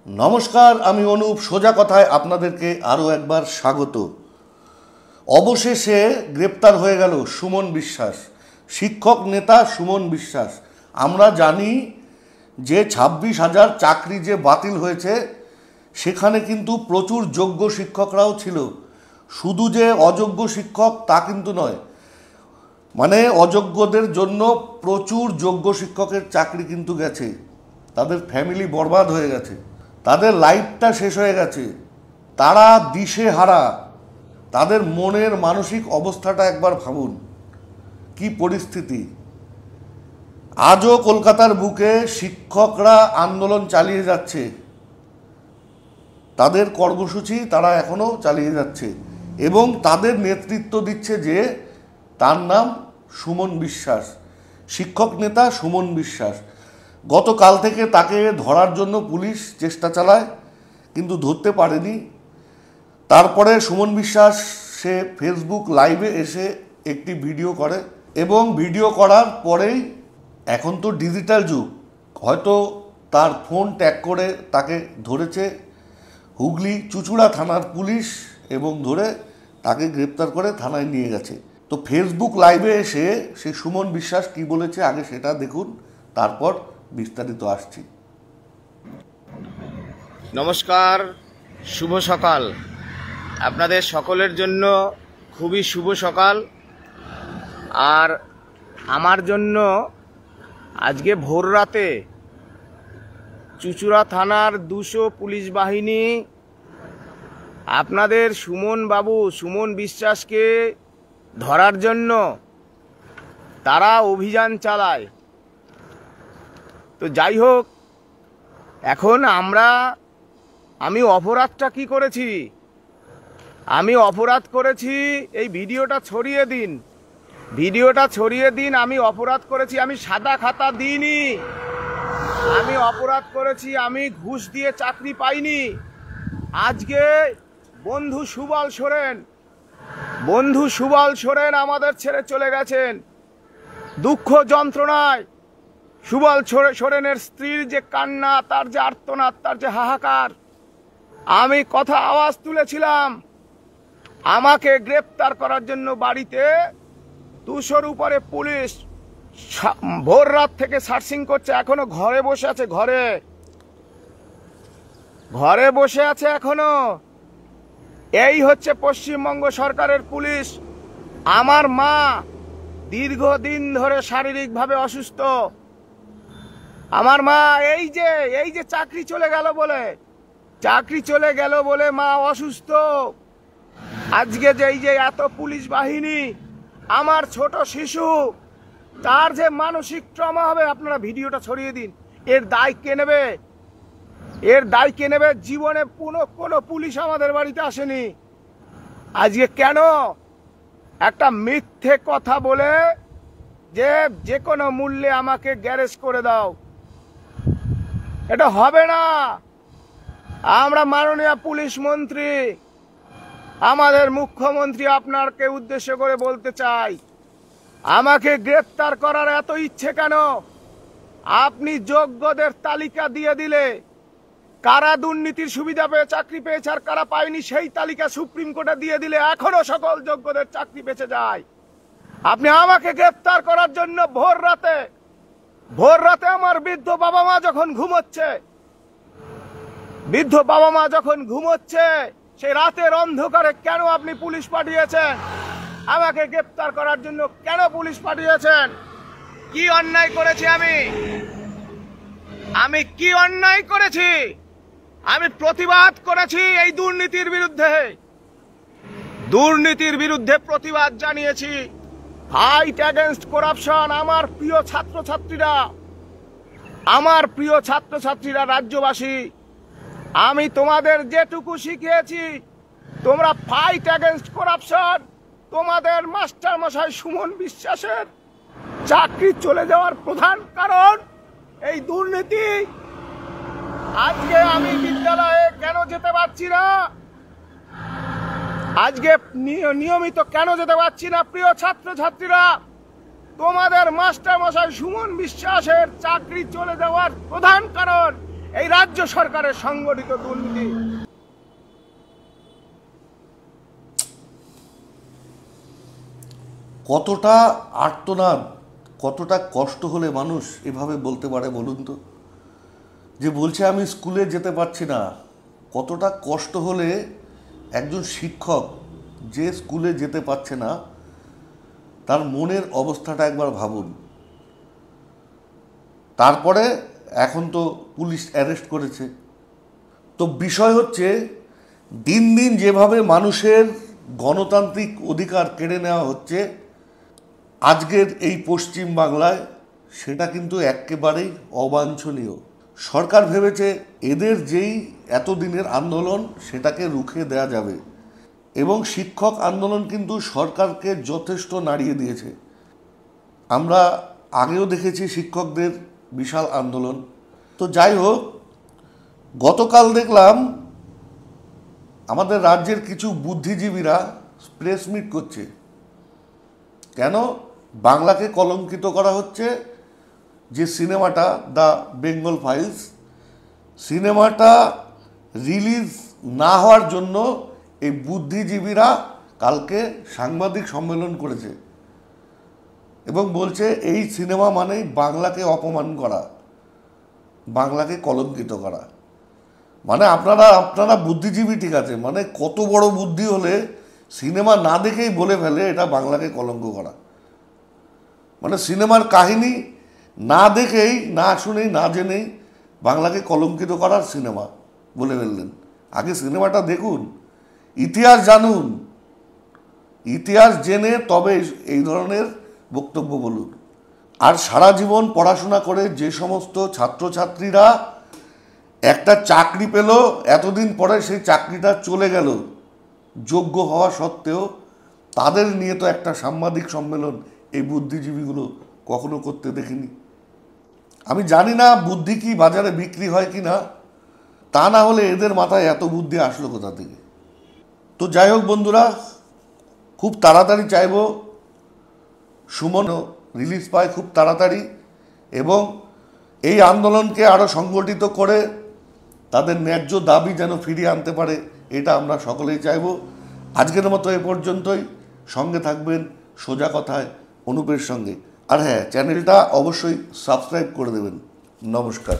নমস্কার, আমি অনুপ। সোজা কথায় আপনাদেরকে আরও একবার স্বাগত। অবশেষে গ্রেপ্তার হয়ে গেল সুমন বিশ্বাস, শিক্ষক নেতা সুমন বিশ্বাস। আমরা জানি যে 26,000 চাকরি যে বাতিল হয়েছে, সেখানে কিন্তু প্রচুর যোগ্য শিক্ষকরাও ছিল। শুধু যে অযোগ্য শিক্ষক তা কিন্তু নয়, মানে অযোগ্যদের জন্য প্রচুর যোগ্য শিক্ষকের চাকরি কিন্তু গেছে, তাদের ফ্যামিলি বরবাদ হয়ে গেছে, তাদের লাইফটা শেষ হয়ে গেছে, তারা দিশেহারা। তাদের মনের মানসিক অবস্থাটা একবার ভাবুন, কি পরিস্থিতি। আজও কলকাতার বুকে শিক্ষকরা আন্দোলন চালিয়ে যাচ্ছে, তাদের কর্মসূচি তারা এখনও চালিয়ে যাচ্ছে এবং তাদের নেতৃত্ব দিচ্ছে যে তার নাম সুমন বিশ্বাস, শিক্ষক নেতা সুমন বিশ্বাস। গতকাল থেকে তাকে ধরার জন্য পুলিশ চেষ্টা চালায়, কিন্তু ধরতে পারেনি। তারপরে সুমন বিশ্বাস সে ফেসবুক লাইভে এসে একটি ভিডিও করে এবং ভিডিও করার পরেই, এখন তো ডিজিটাল যুগ, হয়তো তার ফোন ট্যাগ করে তাকে ধরেছে হুগলি চুঁচুড়া থানার পুলিশ এবং ধরে তাকে গ্রেপ্তার করে থানায় নিয়ে গেছে। তো ফেসবুক লাইভে এসে সে সুমন বিশ্বাস কি বলেছে আগে সেটা দেখুন, তারপর বিস্তারিত আসছি। নমস্কার, শুভ সকাল। আপনাদের সকলের জন্য খুবই শুভ সকাল। আর আমার জন্য আজকে ভোর রাতে চুঁচুড়া থানার 200 পুলিশ বাহিনী আপনাদের সুমন বিশ্বাসকে ধরার জন্য তারা অভিযান চালায়। তো যাই হোক, এখন আমি অপরাধটা কি করেছি? আমি অপরাধ করেছি, এই ভিডিওটা ছড়িয়ে দিন। আমি অপরাধ করেছি, আমি সাদা খাতা দিইনি। আমি অপরাধ করেছি, আমি ঘুষ দিয়ে চাকরি পাইনি। আজকে বন্ধু সুবল সোরেন আমাদের ছেড়ে চলে গেছেন দুঃখ যন্ত্রণায়। সুবল সোরেনের স্ত্রীর যে কান্না, তার যে আর্তনাদ, তার যে হাহাকার, আমি আওয়াজ তুলেছিলাম। আমাকে গ্রেপ্তার করার জন্য বাড়িতে 200-র উপরে পুলিশ ভোর রাত থেকে সার্চিং করছে। এখনো ঘরে বসে আছে, ঘরে বসে আছে এখনো। এই হচ্ছে পশ্চিমবঙ্গ সরকারের পুলিশ। আমার মা দীর্ঘদিন ধরে শারীরিকভাবে অসুস্থ। আমার মা এই যে চাকরি চলে গেল বলে মা অসুস্থ। আজকে যে এত পুলিশ বাহিনী, আমার ছোট শিশু, তার যে মানসিক ট্রমা হবে। আপনারা ভিডিওটা ছড়িয়ে দিন। এর দায় কে নেবে? জীবনে কোনো পুলিশ আমাদের বাড়িতে আসেনি। আজকে কেন একটা মিথ্যে কথা বলে যে কোনো মূল্যে আমাকে গ্যারেজ করে দাও? এটা হবে না। আমরা মাননীয় পুলিশ মন্ত্রী, আমাদের মুখ্যমন্ত্রী আপনাকে উদ্দেশ্য করে বলতে চাই, আমাকে গ্রেপ্তার করার এত ইচ্ছে কেন? আপনি যোগ্যদের তালিকা দিয়ে দিলে, কারা দুর্নীতির সুবিধা পেয়ে চাকরি পেয়েছে আর কারা পায়নি সেই তালিকা সুপ্রিম কোর্টে দিয়ে দিলে এখনো সকল যোগ্যদের চাকরি বেঁচে যায়। আপনি আমাকে গ্রেপ্তার করার জন্য ভোর রাতে আমার বৃদ্ধ বাবা মা যখন ঘুমোচ্ছে, সেই রাতের অন্ধকারে কেন আপনি পুলিশ পাঠিয়েছেন? আমাকে গ্রেপ্তার করার জন্য কেন পুলিশ পাঠিয়েছেন? কি অন্যায় করেছি আমি কি অন্যায় করেছি? আমি প্রতিবাদ করেছি এই দুর্নীতির বিরুদ্ধে প্রতিবাদ জানিয়েছি। Fight against corruption. আমার প্রিয় ছাত্রছাত্রীরা, রাজ্যবাসী, আমি তোমাদের যেটুকু শিখিয়েছি, তোমরা ফাইট অ্যাগেনস্ট করাপশন। তোমাদের মাস্টার মশাই সুমন বিশ্বাসের চাকরি চলে যাওয়ার প্রধান কারণ এই দুর্নীতি। আজকে আমি বিদ্যালয়ে কেন যেতে পারছি না? আজকে নিয়মিত কেন যেতে পারছি না? প্রিয় ছাত্রছাত্রীরা, তোমাদের মাস্টার মশাই সুমন বিশ্বাসের চাকরি চলে যাওয়ার প্রধান কারণ এই রাজ্য সরকারের সংগঠিত দুর্নীতি। কতটা আর্তনাদ, কতটা কষ্ট হলে মানুষ এভাবে বলতে পারে বলুন তো? যে বলছে আমি স্কুলে যেতে পারছি না, কতটা কষ্ট হলে একজন শিক্ষক যে স্কুলে যেতে পারছে না তার মনের অবস্থাটা একবার ভাবুন। তারপরে এখন তো পুলিশ অ্যারেস্ট করেছে। তো বিষয় হচ্ছে দিন দিন যেভাবে মানুষের গণতান্ত্রিক অধিকার কেড়ে নেওয়া হচ্ছে আজকের এই পশ্চিম বাংলায়, সেটা কিন্তু একেবারেই অবাঞ্ছনীয়। সরকার ভেবেছে এদের যেই এতদিনের আন্দোলন সেটাকে রুখে দেওয়া যাবে, এবং শিক্ষক আন্দোলন কিন্তু সরকারকে যথেষ্ট নাড়িয়ে দিয়েছে। আমরা আগেও দেখেছি শিক্ষকদের বিশাল আন্দোলন। তো যাই হোক, গতকাল দেখলাম আমাদের রাজ্যের কিছু বুদ্ধিজীবীরা প্রেস মিট করছে। কেন? বাংলাকে কলঙ্কিত করা হচ্ছে। যে সিনেমাটা দ্য বেঙ্গল ফাইলস, সিনেমাটা রিলিজ না হওয়ার জন্য এই বুদ্ধিজীবীরা কালকে সাংবাদিক সম্মেলন করেছে এবং বলছে এই সিনেমা মানেই বাংলাকে অপমান করা, বাংলাকে কলঙ্কিত করা। মানে আপনারা বুদ্ধিজীবী ঠিক আছে, মানে কত বড় বুদ্ধি হলে সিনেমা না দেখেই বলে ফেলে এটা বাংলাকে কলঙ্ক করা। মানে সিনেমার কাহিনী না দেখেই, না শুনেই, না জেনেই বাংলাকে কলঙ্কিত করার সিনেমা বলে ফেললেন। আগে সিনেমাটা দেখুন, ইতিহাস জানুন, ইতিহাস জেনে তবে এই ধরনের বক্তব্য বলুন। আর সারা জীবন পড়াশোনা করে যে সমস্ত ছাত্রছাত্রীরা একটা চাকরি পেল, এতদিন পরে সেই চাকরিটা চলে গেল যোগ্য হওয়া সত্ত্বেও, তাদের নিয়ে তো একটা সাংবাদিক সম্মেলন এই বুদ্ধিজীবীগুলো কখনো করতে দেখিনি। আমি জানি না বুদ্ধি কি বাজারে বিক্রি হয় কি না, তা না হলে এদের মাথায় এত বুদ্ধি আসলো কোথা থেকে? তো যাই হোক বন্ধুরা, খুব তাড়াতাড়ি চাইব সুমনও রিলিজ পায় খুব তাড়াতাড়ি, এবং এই আন্দোলনকে আরও সংগঠিত করে তাদের ন্যায্য দাবি যেন ফিরিয়ে আনতে পারে, এটা আমরা সকলেই চাইব। আজকের মতো এ পর্যন্তই। সঙ্গে থাকবেন সোজা কথায় অনুপের সঙ্গে। আর হ্যাঁ, চ্যানেলটা অবশ্যই সাবস্ক্রাইব করে দেবেন। নমস্কার।